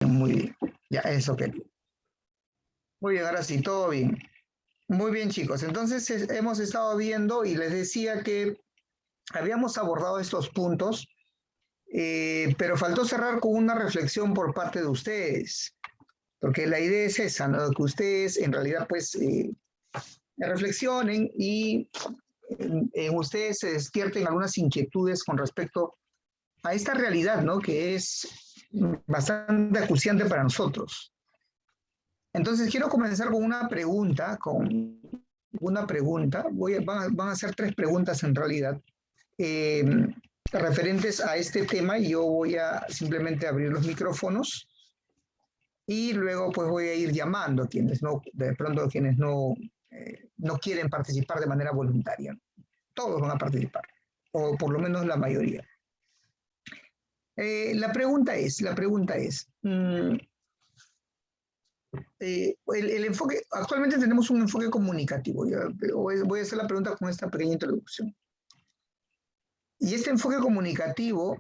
muy bien. Ya, eso quería. Muy bien, ahora sí, todo bien. Muy bien, chicos. Entonces hemos estado viendo y les decía que habíamos abordado estos puntos, pero faltó cerrar con una reflexión por parte de ustedes, porque la idea es esa, ¿no? Que ustedes en realidad pues reflexionen y en ustedes se despierten algunas inquietudes con respecto a esta realidad, ¿no? Que es bastante acuciante para nosotros. Entonces quiero comenzar con una pregunta, van a ser tres preguntas en realidad, eh, referentes a este tema, y yo voy a simplemente abrir los micrófonos y luego pues voy a ir llamando a quienes no, de pronto quienes no quieren participar de manera voluntaria. Todos van a participar, o por lo menos la mayoría. La pregunta es, el enfoque, actualmente tenemos un enfoque comunicativo. Voy a hacer la pregunta con esta pequeña introducción. Y este enfoque comunicativo,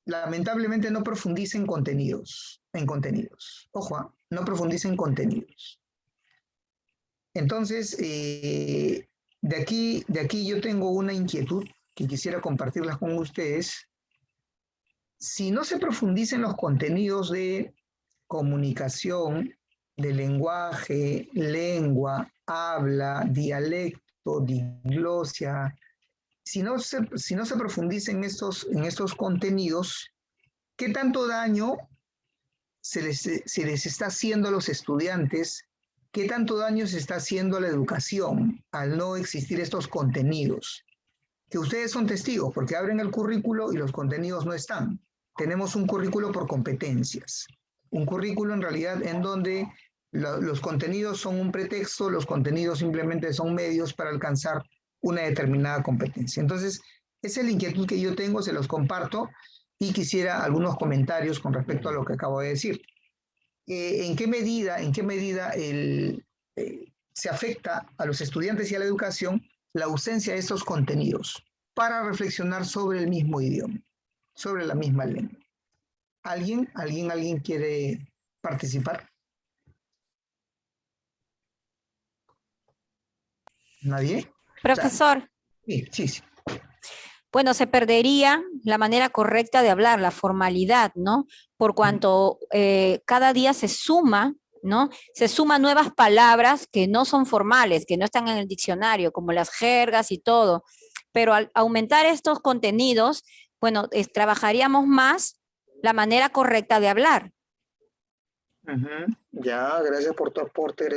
lamentablemente, no profundiza en contenidos. Ojo, no profundiza en contenidos. Entonces, de aquí yo tengo una inquietud que quisiera compartirlas con ustedes. Si no se profundiza en los contenidos de comunicación, de lenguaje, lengua, habla, dialecto, diglosia, si no se profundiza en estos contenidos, ¿qué tanto daño se les está haciendo a los estudiantes? ¿Qué tanto daño se está haciendo a la educación al no existir estos contenidos? Que ustedes son testigos, porque abren el currículo y los contenidos no están. Tenemos un currículo por competencias. Un currículo en realidad en donde los contenidos son un pretexto, los contenidos simplemente son medios para alcanzar una determinada competencia. Entonces, esa es la inquietud que yo tengo, se los comparto y quisiera algunos comentarios con respecto a lo que acabo de decir. ¿En qué medida se afecta a los estudiantes y a la educación la ausencia de estos contenidos para reflexionar sobre el mismo idioma, sobre la misma lengua? ¿Alguien quiere participar? ¿Nadie? Profesor, Sí, sí, sí. bueno, se perdería la manera correcta de hablar, la formalidad, ¿no? Por cuanto cada día se suma, ¿no? Se suman nuevas palabras que no son formales, que no están en el diccionario, como las jergas y todo. Pero al aumentar estos contenidos, bueno, trabajaríamos más la manera correcta de hablar. Ya, gracias por tu aporte,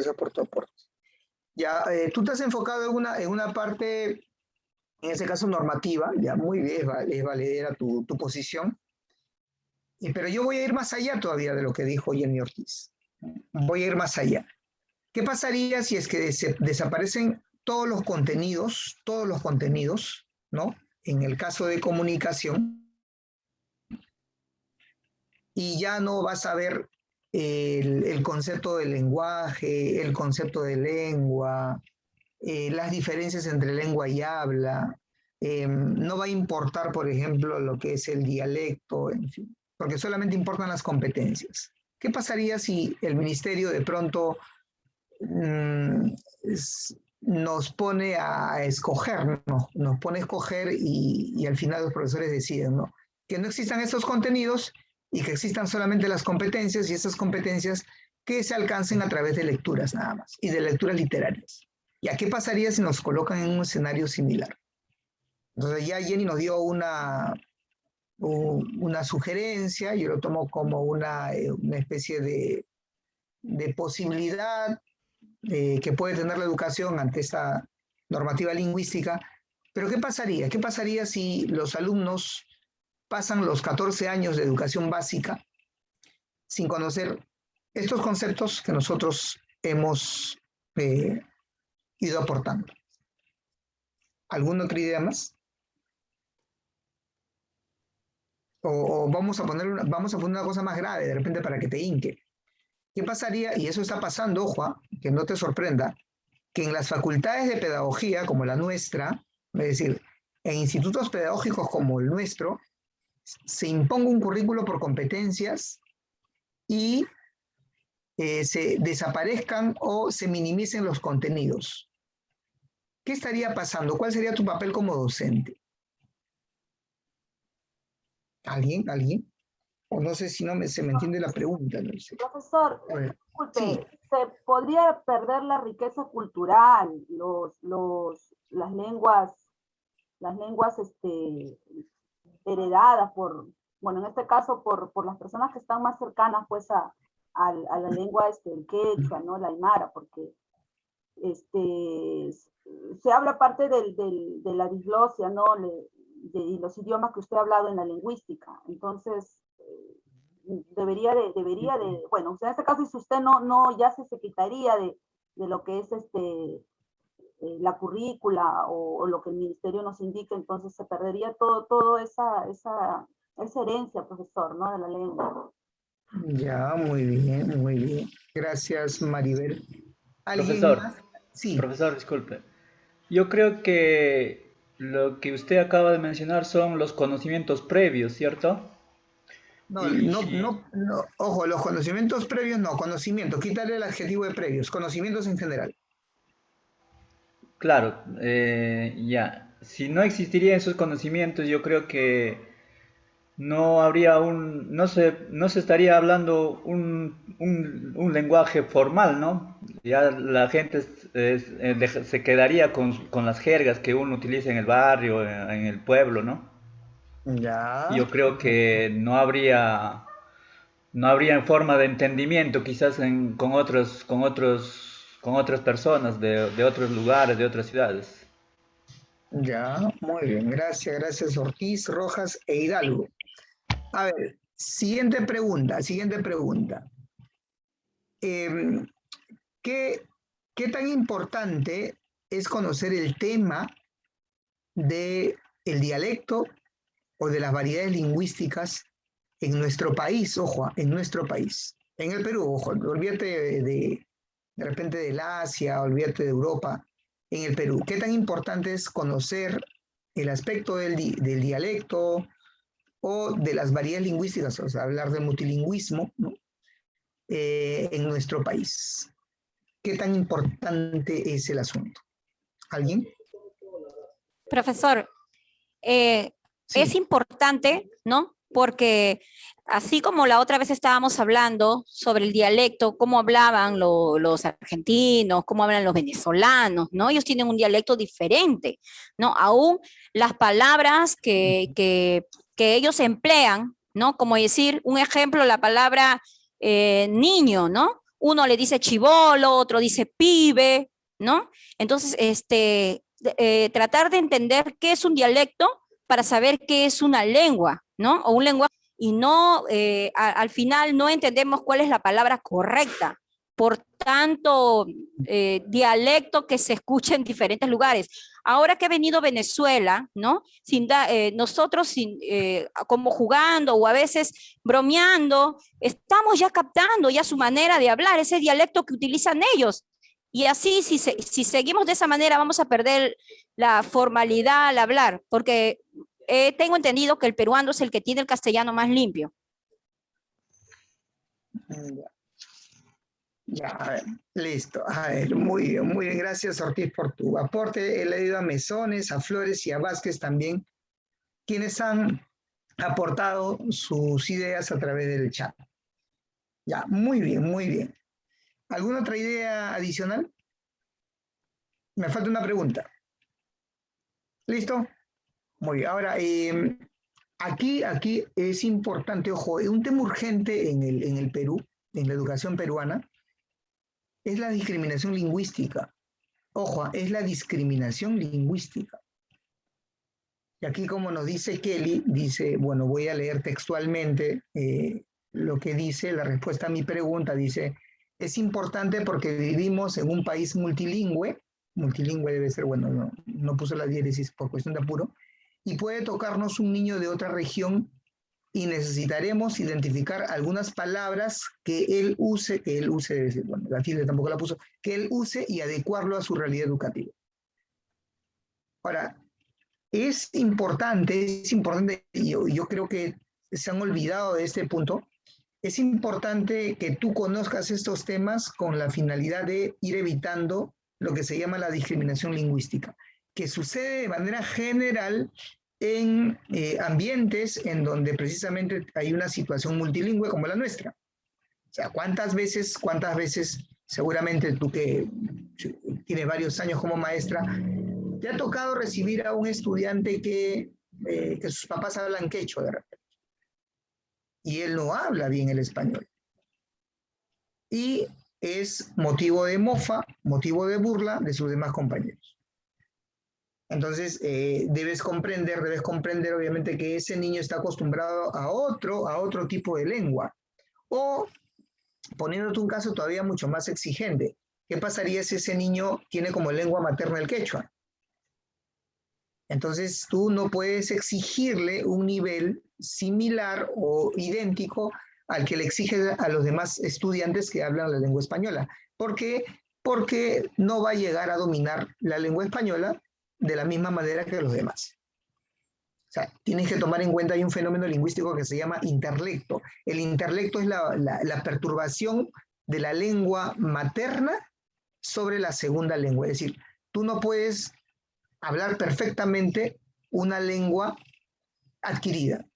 Ya, tú te has enfocado en una parte, en este caso normativa, ya muy bien, es valedera tu posición, pero yo voy a ir más allá todavía de lo que dijo Jenny Ortiz. Voy a ir más allá. ¿Qué pasaría si es que desaparecen todos los contenidos, ¿no? En el caso de comunicación, y ya no vas a ver el concepto de lenguaje, el concepto de lengua, las diferencias entre lengua y habla, no va a importar, por ejemplo, lo que es el dialecto, en fin, porque solamente importan las competencias. ¿Qué pasaría si el ministerio de pronto nos pone a escoger, ¿no? Nos pone a escoger y al final los profesores deciden, ¿no? Que no existan estos contenidos y que existan solamente las competencias, y esas competencias que se alcancen a través de lecturas nada más, y de lecturas literarias. ¿Y a qué pasaría si nos colocan en un escenario similar? Entonces ya Jenny nos dio una sugerencia, yo lo tomo como una especie de posibilidad que puede tener la educación ante esta normativa lingüística. Pero ¿qué pasaría? ¿Qué pasaría si los alumnos pasan los 14 años de educación básica sin conocer estos conceptos que nosotros hemos ido aportando? ¿Alguna otra idea más? O vamos a poner una cosa más grave, de repente, para que te hinque. ¿Qué pasaría? Y eso está pasando, ojo, que no te sorprenda, que en las facultades de pedagogía como la nuestra, es decir, en institutos pedagógicos como el nuestro, se imponga un currículo por competencias y se desaparezcan o se minimicen los contenidos. ¿Qué estaría pasando? ¿Cuál sería tu papel como docente? ¿Alguien? ¿Alguien? O no sé si se me entiende la pregunta. No sé. Profesor, disculpe, sí. Se podría perder la riqueza cultural, las lenguas heredadas bueno, en este caso por las personas que están más cercanas pues a la lengua el quechua, ¿no? La aymara, porque se habla parte de la diglosia, ¿no? Y los idiomas que usted ha hablado en la lingüística. Entonces, debería de, bueno, en este caso, si usted no ya se quitaría de lo que es la currícula o lo que el ministerio nos indica, entonces se perdería todo esa herencia, profesor, ¿no? De la lengua. Ya, muy bien, muy bien. Gracias, Maribel. ¿Alguien Profesor, más? Sí. profesor, disculpe. Yo creo que lo que usted acaba de mencionar son los conocimientos previos, ¿cierto? No, Y no, ojo, los conocimientos previos no, conocimiento, quítale el adjetivo de previos, conocimientos en general. claro, ya. Si no existirían esos conocimientos, yo creo que no habría no se estaría hablando un lenguaje formal, ¿no? Ya la gente se quedaría con las jergas que uno utiliza en el barrio, en el pueblo, ¿no? Ya. Yo creo que no habría forma de entendimiento quizás con otras personas de otros lugares, de otras ciudades. Ya, muy bien, gracias Ortiz, Rojas e Hidalgo. A ver, siguiente pregunta. Eh, ¿qué tan importante es conocer el tema del dialecto o de las variedades lingüísticas en nuestro país? Ojo, en nuestro país. En el Perú, ojo, olvídate de repente del Asia, olvídate de Europa, en el Perú. ¿Qué tan importante es conocer el aspecto del dialecto o de las variedades lingüísticas, o sea, hablar de multilingüismo, ¿no? En nuestro país? ¿Qué tan importante es el asunto? ¿Alguien? Profesor, Sí. es importante, ¿no? Porque así como la otra vez estábamos hablando sobre el dialecto, cómo hablaban los argentinos, cómo hablan los venezolanos, ¿no? Ellos tienen un dialecto diferente, ¿no? Aún las palabras que ellos emplean, ¿no? Como decir, un ejemplo, la palabra niño, ¿no? Uno le dice chibolo, otro dice pibe, ¿no? Entonces, tratar de entender qué es un dialecto para saber qué es una lengua, ¿no? O un lenguaje, y no, al final no entendemos cuál es la palabra correcta, por tanto dialecto que se escucha en diferentes lugares. Ahora que ha venido Venezuela, ¿no? Nosotros como jugando o a veces bromeando, estamos ya captando ya su manera de hablar, ese dialecto que utilizan ellos. Y así, si seguimos de esa manera, vamos a perder la formalidad al hablar, porque tengo entendido que el peruano es el que tiene el castellano más limpio. Ya, a ver, listo. A ver, muy bien. Gracias, Ortiz, por tu aporte. He leído a Mesones, a Flores y a Vázquez también, quienes han aportado sus ideas a través del chat. Ya, muy bien, muy bien. ¿Alguna otra idea adicional? Me falta una pregunta. ¿Listo? Muy bien. Ahora, aquí es importante, ojo, un tema urgente en el Perú, en la educación peruana, es la discriminación lingüística. Ojo, es la discriminación lingüística. Y aquí, como nos dice Kelly, dice, bueno, voy a leer textualmente lo que dice, la respuesta a mi pregunta, dice, es importante porque vivimos en un país multilingüe debe ser, bueno, no puso la diéresis por cuestión de apuro, y puede tocarnos un niño de otra región y necesitaremos identificar algunas palabras que él use, debe decir, bueno, la tilde tampoco la puso, que él use y adecuarlo a su realidad educativa. Ahora, es importante, y yo creo que se han olvidado de este punto, es importante que tú conozcas estos temas con la finalidad de ir evitando lo que se llama la discriminación lingüística, que sucede de manera general en ambientes en donde precisamente hay una situación multilingüe como la nuestra. O sea, ¿cuántas veces, seguramente tú que tienes varios años como maestra, te ha tocado recibir a un estudiante que sus papás hablan quechua de repente? Y él no habla bien el español. Y es motivo de mofa, motivo de burla de sus demás compañeros. Entonces, debes comprender obviamente que ese niño está acostumbrado a otro tipo de lengua. O, poniéndote un caso todavía mucho más exigente, ¿qué pasaría si ese niño tiene como lengua materna el quechua? Entonces, tú no puedes exigirle un nivel similar o idéntico al que le exige a los demás estudiantes que hablan la lengua española. ¿Por qué? Porque no va a llegar a dominar la lengua española de la misma manera que los demás. O sea, tienes que tomar en cuenta, hay un fenómeno lingüístico que se llama interlecto. El interlecto es la perturbación de la lengua materna sobre la segunda lengua. Es decir, tú no puedes hablar perfectamente una lengua adquirida.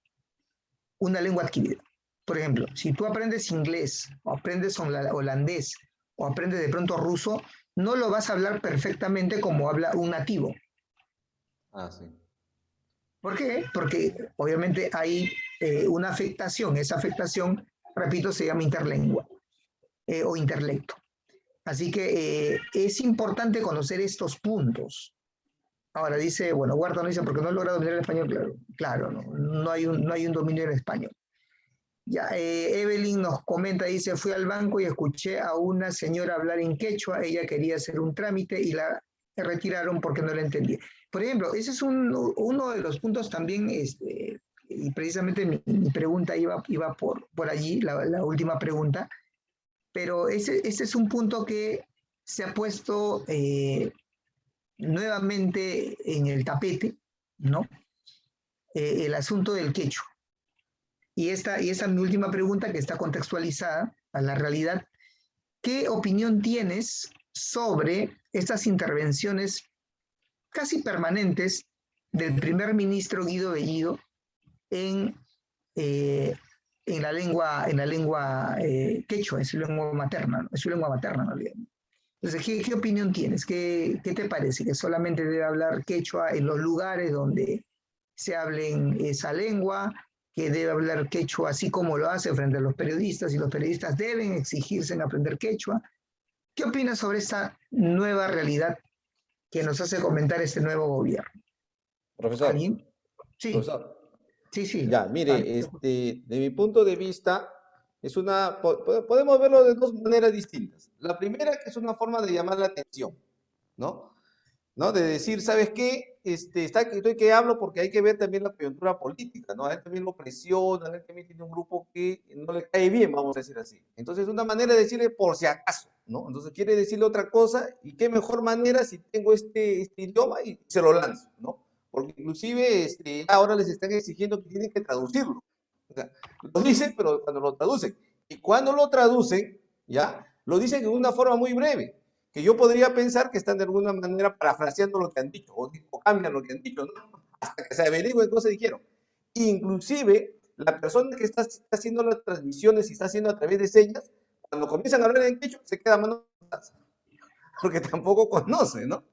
Una lengua adquirida. Por ejemplo, si tú aprendes inglés, o aprendes holandés, o aprendes de pronto ruso, no lo vas a hablar perfectamente como habla un nativo. Ah, sí. ¿Por qué? Porque obviamente hay una afectación. Esa afectación, repito, se llama interlengua o interlecto. Así que es importante conocer estos puntos. Ahora dice, bueno, Huerta no dice, porque no logra dominar el español, claro, no hay un dominio en español. Ya, Evelyn nos comenta, dice, fui al banco y escuché a una señora hablar en quechua, ella quería hacer un trámite y la retiraron porque no la entendía. Por ejemplo, ese es uno de los puntos también, y precisamente mi pregunta iba por allí, la última pregunta, pero ese es un punto que se ha puesto nuevamente en el tapete, ¿no? El asunto del quechua. Y esa es mi última pregunta, que está contextualizada a la realidad. ¿Qué opinión tienes sobre estas intervenciones casi permanentes del primer ministro Guido Bellido en la lengua quechua, en su lengua materna, ¿no? En su lengua materna, no olvidemos. Entonces, ¿qué opinión tienes? ¿Qué te parece? ¿Que solamente debe hablar quechua en los lugares donde se hablen esa lengua? ¿Que debe hablar quechua así como lo hace frente a los periodistas y los periodistas deben exigirse en aprender quechua? ¿Qué opinas sobre esta nueva realidad que nos hace comentar este nuevo gobierno? Profesor, ¿Alguien? Sí, profesor. sí. Ya, Vale. mire, de mi punto de vista, podemos verlo de dos maneras distintas. La primera, que es una forma de llamar la atención, ¿no? ¿No? De decir, ¿sabes qué? Estoy que hablo porque hay que ver también la coyuntura política, ¿no? A él también lo presiona, a él también tiene un grupo que no le cae bien, vamos a decir así. Entonces, una manera de decirle por si acaso, ¿no? Entonces, quiere decirle otra cosa, y qué mejor manera si tengo este idioma y se lo lanzo, ¿no? Porque inclusive ahora les están exigiendo que tienen que traducirlo. O sea, lo dicen, pero cuando lo traducen. Y cuando lo traducen, ¿ya? Lo dicen de una forma muy breve, que yo podría pensar que están de alguna manera parafraseando lo que han dicho, o cambian lo que han dicho, ¿no? Hasta que se averigüen cómo se dijeron. Inclusive, la persona que está haciendo las transmisiones y está haciendo a través de señas, cuando comienzan a hablar en quechua, se queda mano atrás, porque tampoco conoce, ¿no?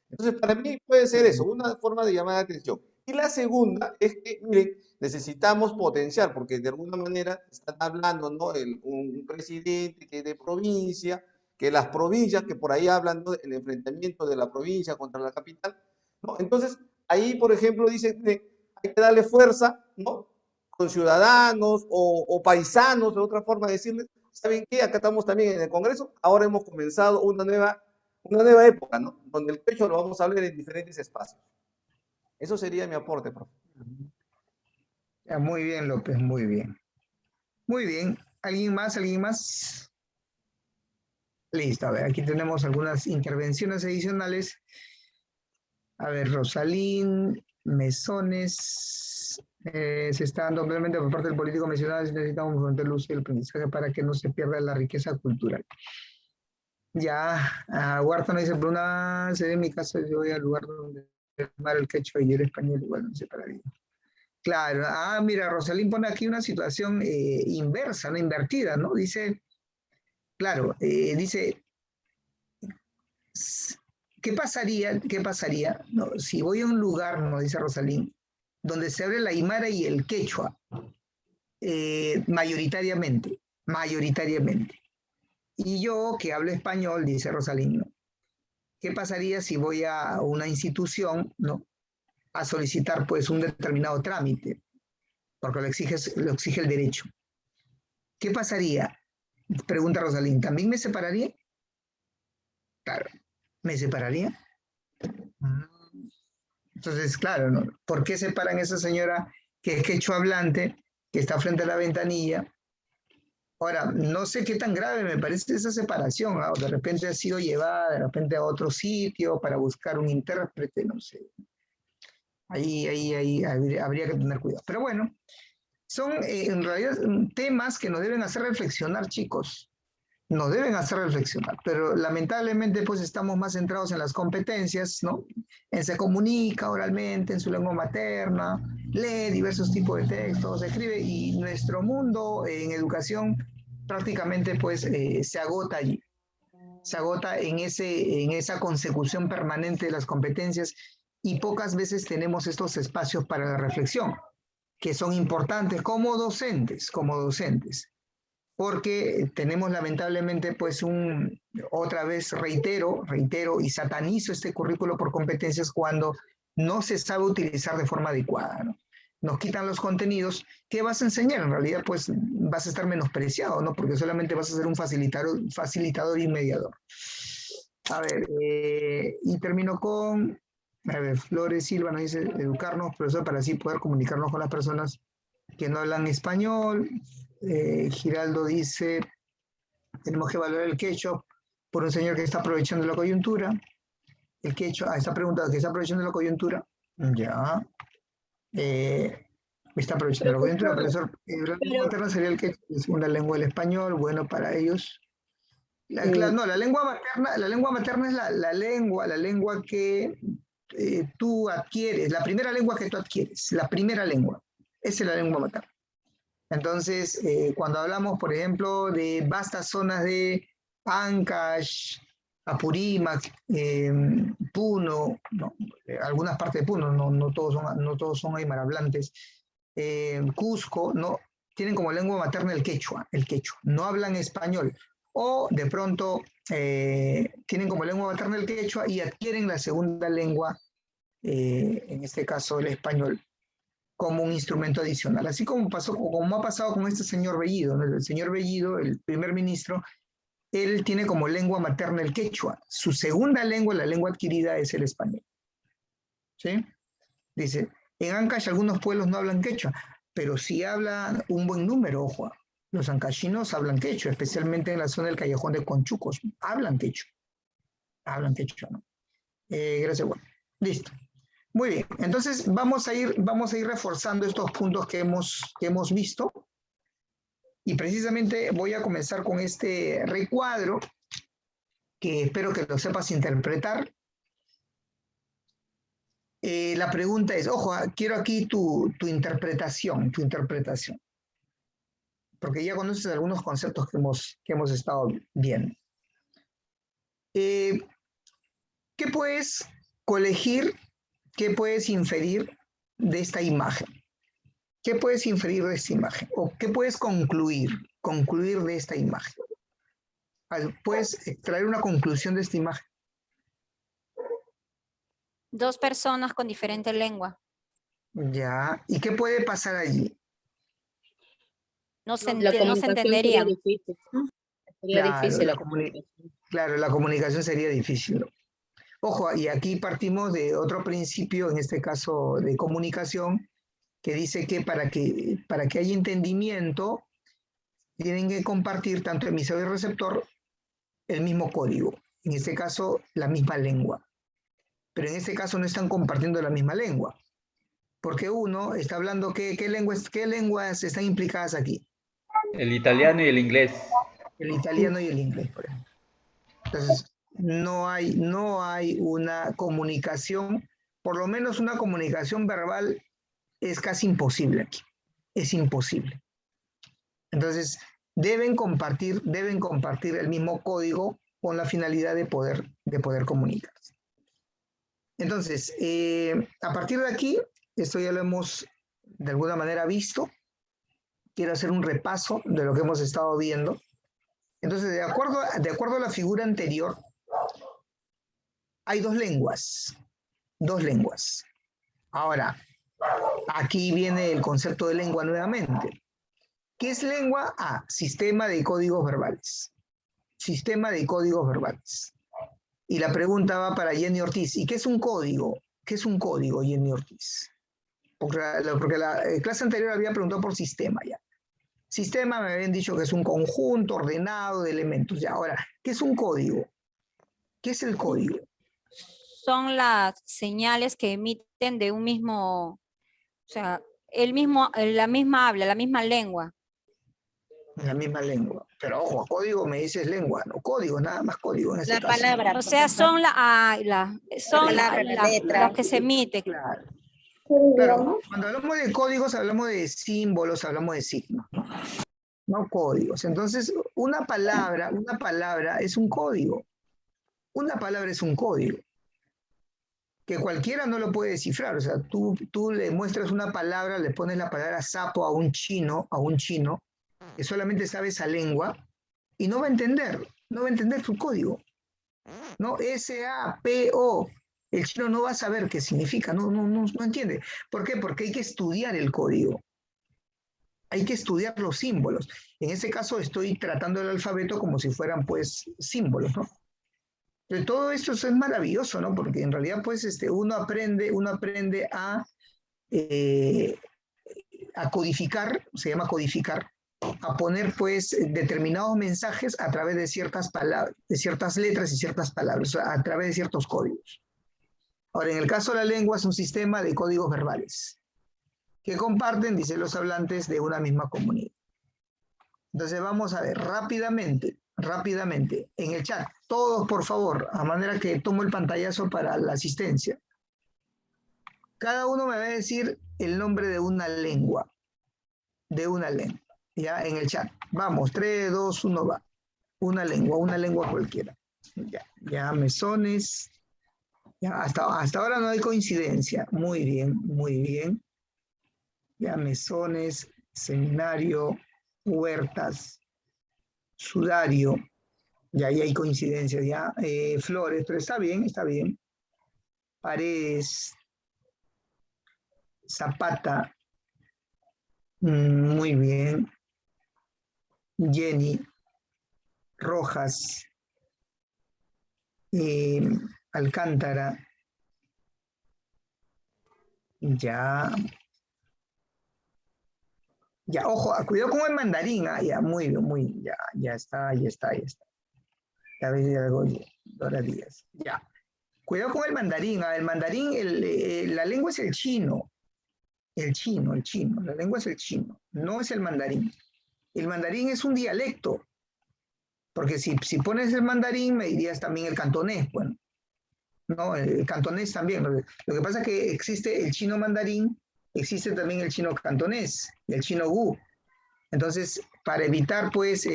Entonces, para mí puede ser eso, una forma de llamar la atención. Y la segunda es que, miren, necesitamos potenciar, porque de alguna manera están hablando, ¿no? Un presidente que es de provincia, que las provincias, que por ahí hablan, ¿no? El enfrentamiento de la provincia contra la capital, ¿no? Entonces, ahí, por ejemplo, dicen, hay que darle fuerza, ¿no? Con ciudadanos o paisanos, de otra forma de decirles, ¿saben qué? Acá estamos también en el Congreso, ahora hemos comenzado una nueva época, ¿no? Donde el pecho lo vamos a hablar en diferentes espacios. Eso sería mi aporte, profe. Ya, muy bien, López, muy bien. Muy bien. ¿Alguien más? ¿Alguien más? Listo, a ver, aquí tenemos algunas intervenciones adicionales. A ver, Rosalín, Mesones, Se está dando ampliamente por parte del político mencionado, necesitamos fomentar el uso y el aprendizaje para que no se pierda la riqueza cultural. Ya, Huerta no dice, por una sede en mi caso, yo voy al lugar donde el quechua y el español igual no se pararía. Claro, mira, Rosalín pone aquí una situación inversa, ¿no? Invertida, ¿no? Dice, claro, dice, ¿qué pasaría, no? Si voy a un lugar, ¿no? Dice Rosalín, donde se abre la aymara y el quechua, mayoritariamente. Y yo, que hablo español, dice Rosalín, ¿no? ¿Qué pasaría si voy a una institución, ¿no? A solicitar, pues, un determinado trámite? Porque lo exige el derecho. ¿Qué pasaría? Pregunta Rosalín, ¿también me separaría? Claro, ¿me separaría? Entonces, claro, ¿no? ¿Por qué separan a esa señora que es quechua hablante, que está frente a la ventanilla? Ahora, no sé qué tan grave me parece esa separación, ¿no? De repente ha sido llevada de repente a otro sitio para buscar un intérprete, no sé. Ahí habría que tener cuidado. Pero bueno, son en realidad temas que nos deben hacer reflexionar, chicos. Nos deben hacer reflexionar, pero lamentablemente pues estamos más centrados en las competencias, ¿no? En se comunica oralmente, en su lengua materna, lee diversos tipos de textos, escribe, y nuestro mundo en educación prácticamente pues se agota allí. Se agota en esa consecución permanente de las competencias y pocas veces tenemos estos espacios para la reflexión, que son importantes como docentes, porque tenemos lamentablemente pues otra vez reitero y satanizo este currículo por competencias cuando no se sabe utilizar de forma adecuada, ¿no? Nos quitan los contenidos. ¿Qué vas a enseñar? En realidad pues vas a estar menospreciado, ¿no? Porque solamente vas a ser un facilitador y mediador. A ver, y termino con, a ver, Flores Silva nos dice, educarnos, profesor, para así poder comunicarnos con las personas que no hablan español. Giraldo dice, tenemos que valorar el quechua por un señor que está aprovechando la coyuntura. El quechua, está preguntando que está aprovechando la coyuntura. Ya. Está aprovechando la coyuntura, profesor. La lengua materna sería el quechua, es una lengua del español, bueno para ellos. No, la lengua materna es la lengua que tú adquieres, la primera lengua que tú adquieres, la primera lengua. Esa es la lengua materna. Entonces, cuando hablamos, por ejemplo, de vastas zonas de Ancash, Apurímac, Puno, ¿no? Algunas partes de Puno, no todos son aymarhablantes, Cusco, ¿no? Tienen como lengua materna el quechua, no hablan español, o de pronto tienen como lengua materna el quechua y adquieren la segunda lengua, en este caso el español, como un instrumento adicional, así como ha pasado con este señor Bellido, ¿no? El señor Bellido, el primer ministro, él tiene como lengua materna el quechua, su segunda lengua, la lengua adquirida, es el español. ¿Sí? Dice, en Ancash algunos pueblos no hablan quechua, pero sí hablan un buen número, ojo. Los ancachinos hablan quechua, especialmente en la zona del Callejón de Conchucos, hablan quechua, ¿no? Gracias, bueno. Listo. Muy bien, entonces vamos a ir reforzando estos puntos que hemos visto, y precisamente voy a comenzar con este recuadro que espero que lo sepas interpretar. La pregunta es, ojo, quiero aquí tu interpretación, porque ya conoces algunos conceptos que hemos estado viendo. ¿Qué puedes colegir? ¿Qué puedes inferir de esta imagen? ¿Qué puedes inferir de esta imagen? ¿O qué puedes concluir de esta imagen? ¿Puedes extraer una conclusión de esta imagen? Dos personas con diferente lengua. Ya. ¿Y qué puede pasar allí? No se comunicación sería entenderían. difícil. Sería difícil la comunicación. Claro, la comunicación sería difícil, ¿no? Ojo, y aquí partimos de otro principio, en este caso de comunicación, que dice que para que haya entendimiento, tienen que compartir tanto emisor y receptor el mismo código, en este caso la misma lengua. Pero en este caso no están compartiendo la misma lengua, Porque uno está hablando, qué lenguas están implicadas aquí? El italiano y el inglés. El italiano y el inglés, por ejemplo. Entonces, no hay una comunicación, por lo menos una comunicación verbal es casi imposible aquí. Es imposible. Entonces, deben compartir el mismo código con la finalidad de poder comunicarse. Entonces, a partir de aquí, esto ya lo hemos de alguna manera visto. Quiero hacer un repaso de lo que hemos estado viendo. Entonces, de acuerdo a la figura anterior, hay dos lenguas. Dos lenguas. Ahora, aquí viene el concepto de lengua nuevamente. ¿Qué es lengua? Sistema de códigos verbales. Sistema de códigos verbales. Y la pregunta va para Jenny Ortiz. ¿Y qué es un código? ¿Qué es un código, Jenny Ortiz? Porque la clase anterior había preguntado por sistema ya. Sistema me habían dicho que es un conjunto ordenado de elementos. Ya, ahora, ¿qué es un código? ¿Qué es el código? Son las señales que emiten de un mismo, o sea, la misma habla, la misma lengua. La misma lengua. Pero ojo, código me dices lengua, no código, nada más código en ese caso. palabra. O sea, son las que se emiten. Claro. Claro, cuando hablamos de códigos hablamos de símbolos, hablamos de signos, ¿no? No códigos. Entonces, una palabra es un código. Una palabra es un código. Que cualquiera no lo puede descifrar. O sea, tú le muestras una palabra, le pones la palabra sapo a un chino, que solamente sabe esa lengua, y no va a entender tu código. ¿No? S-A-P-O. El chino no va a saber qué significa, no entiende. ¿Por qué? Porque hay que estudiar el código. Hay que estudiar los símbolos. En ese caso estoy tratando el alfabeto como si fueran pues símbolos, ¿no? Pero todo esto es maravilloso, ¿no? Porque en realidad pues uno aprende a codificar, se llama codificar, a poner pues determinados mensajes a través de ciertas palabras, de ciertas letras y ciertas palabras, o sea, a través de ciertos códigos. Ahora, en el caso de la lengua es un sistema de códigos verbales que comparten, dicen los hablantes, de una misma comunidad. Entonces vamos a ver rápidamente, en el chat, todos por favor, a manera que tomo el pantallazo para la asistencia. Cada uno me va a decir el nombre de una lengua, ya en el chat. Vamos, 3, 2, 1, va. Una lengua cualquiera. Ya mesones. Ya, hasta ahora no hay coincidencia. Muy bien. Ya mesones, seminario, huertas, sudario. Ya ahí hay coincidencias, ya. Flores, pero está bien. Paredes, Zapata. Muy bien. Jenny, Rojas, Alcántara, ya, ojo, cuidado con el mandarín, ya, muy bien, ya está. Ya ves algo, Dora Díaz, ya. Cuidado con el mandarín, la lengua es el chino, la lengua es el chino, no es el mandarín. El mandarín es un dialecto, porque si pones el mandarín me dirías también el cantonés, bueno. No, el cantonés también. Lo que pasa es que existe el chino mandarín, existe también el chino cantonés, el chino gu. Entonces, para evitar, pues,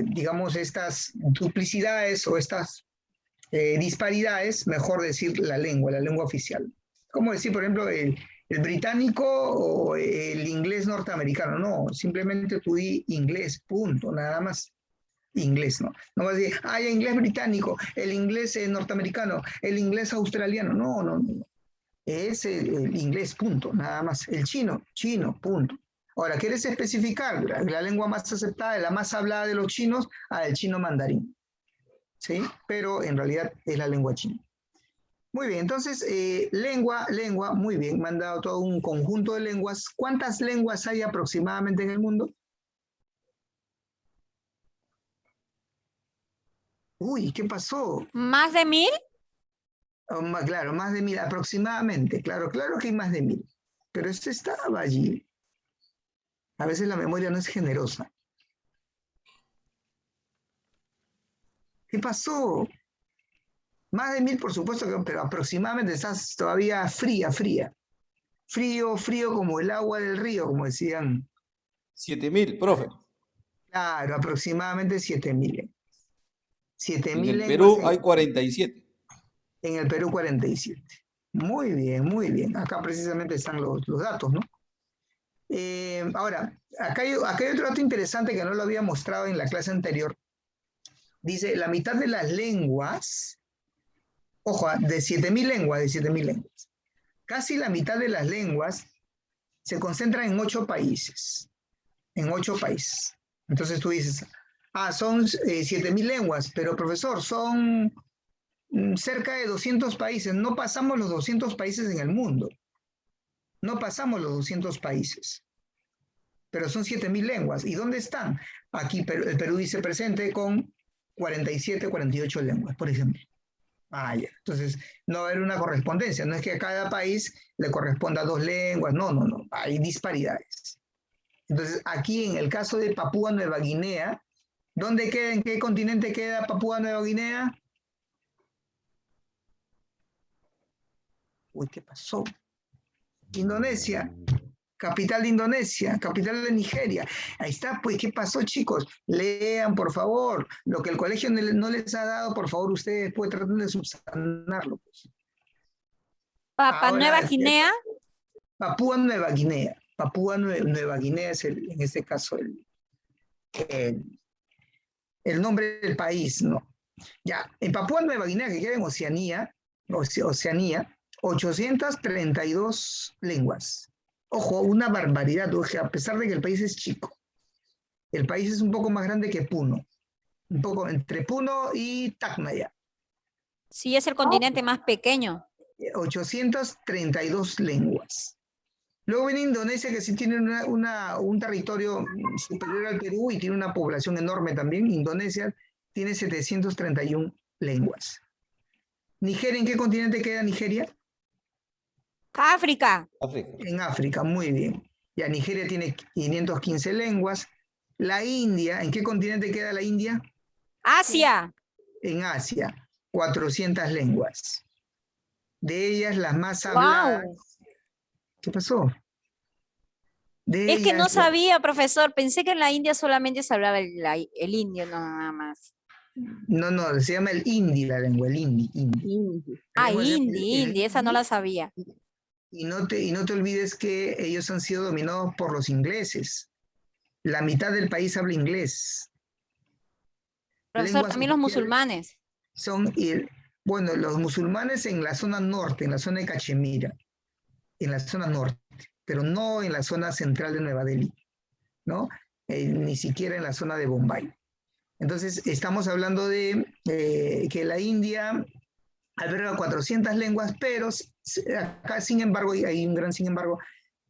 digamos, estas duplicidades o estas disparidades, mejor decir la lengua oficial. ¿Cómo decir, por ejemplo, el británico o el inglés norteamericano? No, simplemente tú di inglés, punto, nada más. Inglés, ¿no? No vas a decir, hay inglés británico, el inglés norteamericano, el inglés australiano. No. Es el inglés, punto, nada más. El chino, punto. Ahora, ¿quieres especificar la lengua más aceptada, la más hablada de los chinos? El chino mandarín. ¿Sí? Pero en realidad es la lengua china. Muy bien, entonces, lengua, muy bien, me han dado todo un conjunto de lenguas. ¿Cuántas lenguas hay aproximadamente en el mundo? Uy, ¿qué pasó? ¿Más de 1000? Claro, más de 1000 aproximadamente. Claro, claro que hay más de 1000. Pero este estaba allí. A veces la memoria no es generosa. ¿Qué pasó? Más de 1000, por supuesto, pero aproximadamente estás todavía fría, fría. Frío, frío como el agua del río, como decían. 7000, profe. Claro, aproximadamente 7000. Y en 7000 el lenguas Perú hay 47. en el Perú 47. Muy bien, muy bien. Acá precisamente están los datos, ¿no? Ahora, acá hay otro dato interesante que no lo había mostrado en la clase anterior. Dice, la mitad de las lenguas, ojo, de 7000 lenguas, de 7000 lenguas, casi la mitad de las lenguas se concentran en 8 países. En 8 países. Entonces tú dices, son 7000 lenguas, pero profesor, son cerca de 200 países. No pasamos los 200 países en el mundo. No pasamos los 200 países. Pero son 7000 lenguas. ¿Y dónde están? Aquí el Perú dice presente con 47, 48 lenguas, por ejemplo. Ya. Entonces, no va a haber una correspondencia. No es que a cada país le corresponda 2 lenguas. No, no, no. Hay disparidades. Entonces, aquí en el caso de Papúa Nueva Guinea, ¿dónde queda, en qué continente queda Papúa Nueva Guinea? Uy, ¿qué pasó? Indonesia, capital de Indonesia, capital de Nigeria. Ahí está, pues, ¿qué pasó, chicos? Lean, por favor. Lo que el colegio no les ha dado, por favor, ustedes pueden tratar de subsanarlo. Pues. Papá Nueva Ahora, Guinea. Papúa Nueva Guinea. Papúa Nueva Guinea es, en este caso, el nombre del país, ¿no? Ya, en Papúa Nueva Guinea, que queda en Oceanía, 832 lenguas. Ojo, una barbaridad, a pesar de que el país es chico. El país es un poco más grande que Puno. Un poco entre Puno y Tacmaya. Sí, es el continente más pequeño. 832 lenguas. Luego viene Indonesia, que sí tiene un territorio superior al Perú y tiene una población enorme también. Indonesia tiene 731 lenguas. ¿Nigeria? ¿En qué continente queda Nigeria? África. África. En África, muy bien. Ya Nigeria tiene 515 lenguas. La India, ¿en qué continente queda la India? Asia. En Asia, 400 lenguas. De ellas las más habladas. Wow. ¿Qué pasó? De Es que no ellas, sabía, profesor. Pensé que en la India solamente se hablaba el indio, no, nada más. no, se llama el hindi la lengua, el hindi. La Ah, lengua se llama hindi, esa no la sabía. Y no te olvides que ellos han sido dominados por los ingleses. La mitad del país habla inglés. Profesor, Lenguas también los musulmanes. son, bueno, los musulmanes en la zona norte, en la zona de Cachemira, en la zona norte, pero no en la zona central de Nueva Delhi, ¿no? Ni siquiera en la zona de Bombay. Entonces, estamos hablando de que la India alberga 400 lenguas, pero acá, sin embargo, hay un gran sin embargo,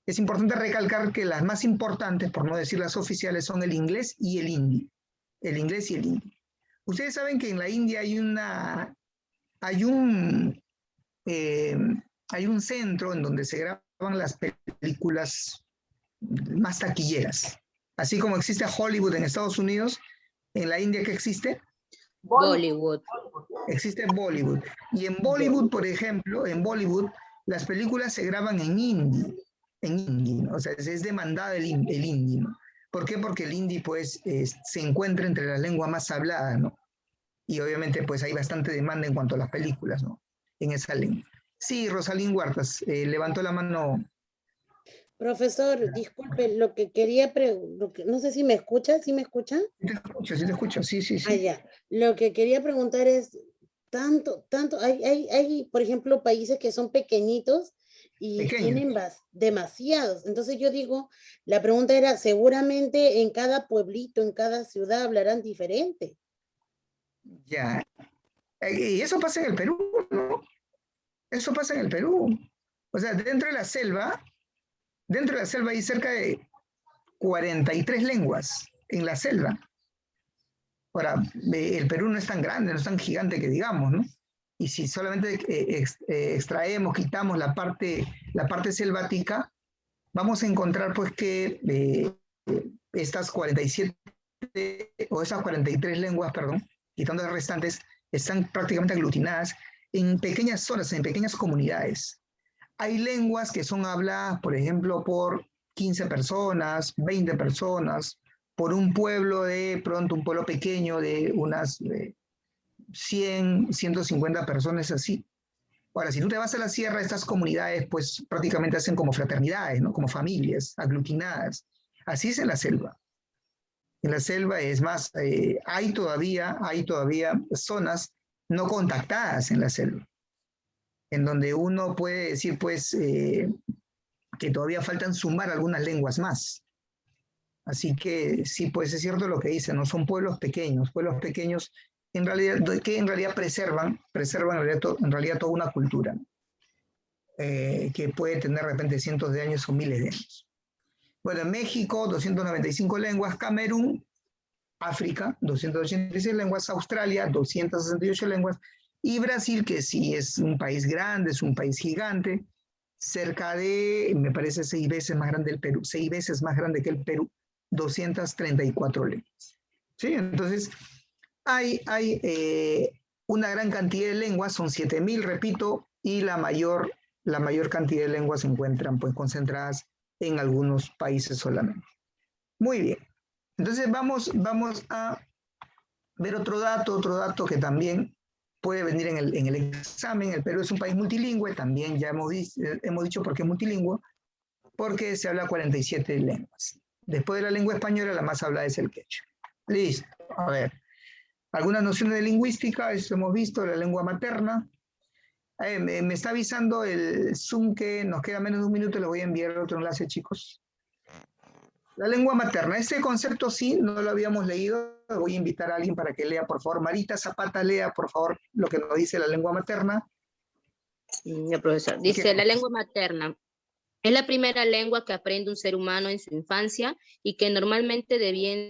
es importante recalcar que las más importantes, por no decir las oficiales, son el inglés y el hindi. El inglés y el hindi. Ustedes saben que en la India hay un centro en donde se graban las películas más taquilleras. Así como existe Hollywood en Estados Unidos, en la India, ¿qué existe? Bollywood. Existe Bollywood. Y en Bollywood, por ejemplo, en Bollywood, las películas se graban en hindi. En hindi, ¿no? O sea, es demandada el hindi, ¿no? ¿Por qué? Porque el hindi, pues, se encuentra entre las lenguas más habladas, ¿no? Y obviamente, pues, hay bastante demanda en cuanto a las películas, ¿no? En esa lengua. Sí, Rosalín Huertas, levantó la mano. Profesor, disculpe, lo que quería no sé si me escucha, ¿sí me escucha? Sí te escucho, sí. Ya. Lo que quería preguntar es, hay, por ejemplo, países que son pequeñitos y tienen demasiados. Entonces yo digo, la pregunta era, seguramente en cada pueblito, en cada ciudad hablarán diferente. Ya. Y eso pasa en el Perú, ¿no? Eso pasa en el Perú. O sea, dentro de la selva hay cerca de 43 lenguas en la selva. Ahora, el Perú no es tan grande, no es tan gigante que digamos, ¿no? y si solamente extraemos, quitamos la parte selvática, vamos a encontrar pues que estas 47 o esas 43 lenguas, perdón, quitando las restantes, están prácticamente aglutinadas en pequeñas zonas, en pequeñas comunidades. Hay lenguas que son habladas, por ejemplo, por 15 personas, 20 personas, por un pueblo de pronto, un pueblo pequeño de unas 100, 150 personas así. Ahora, si tú te vas a la sierra, estas comunidades pues prácticamente hacen como fraternidades, ¿no? Como familias aglutinadas. Así es en la selva. En la selva, es más, hay todavía zonas no contactadas en la selva, en donde uno puede decir pues que todavía faltan sumar algunas lenguas más. Así que sí, pues es cierto lo que dicen, ¿no? Son pueblos pequeños en realidad, que en realidad preservan en realidad toda una cultura, ¿no? Que puede tener de repente cientos de años o miles de años. Bueno, en México, 295 lenguas, Camerún, África, 286 lenguas, Australia, 268 lenguas, y Brasil, que sí es un país grande, es un país gigante, cerca de, me parece, 6 veces más grande el Perú, 6 veces más grande que el Perú, 234 lenguas. ¿Sí? Entonces, hay una gran cantidad de lenguas, son 7.000, repito, y la mayor cantidad de lenguas se encuentran pues concentradas en algunos países solamente. Muy bien. Entonces vamos a ver otro dato que también puede venir en el examen. El Perú es un país multilingüe, también ya hemos dicho por qué multilingüe, porque se habla 47 lenguas. Después de la lengua española, la más hablada es el quechua. Listo, a ver. Algunas nociones de lingüística, esto hemos visto, la lengua materna. Me está avisando el Zoom que nos queda menos de un minuto, le voy a enviar otro enlace, chicos. La lengua materna, ese concepto sí, no lo habíamos leído, voy a invitar a alguien para que lea, por favor. Marita Zapata, lea, por favor, lo que nos dice la lengua materna. Ya, profesor. Dice, la lengua materna es la primera lengua que aprende un ser humano en su infancia y que normalmente deviene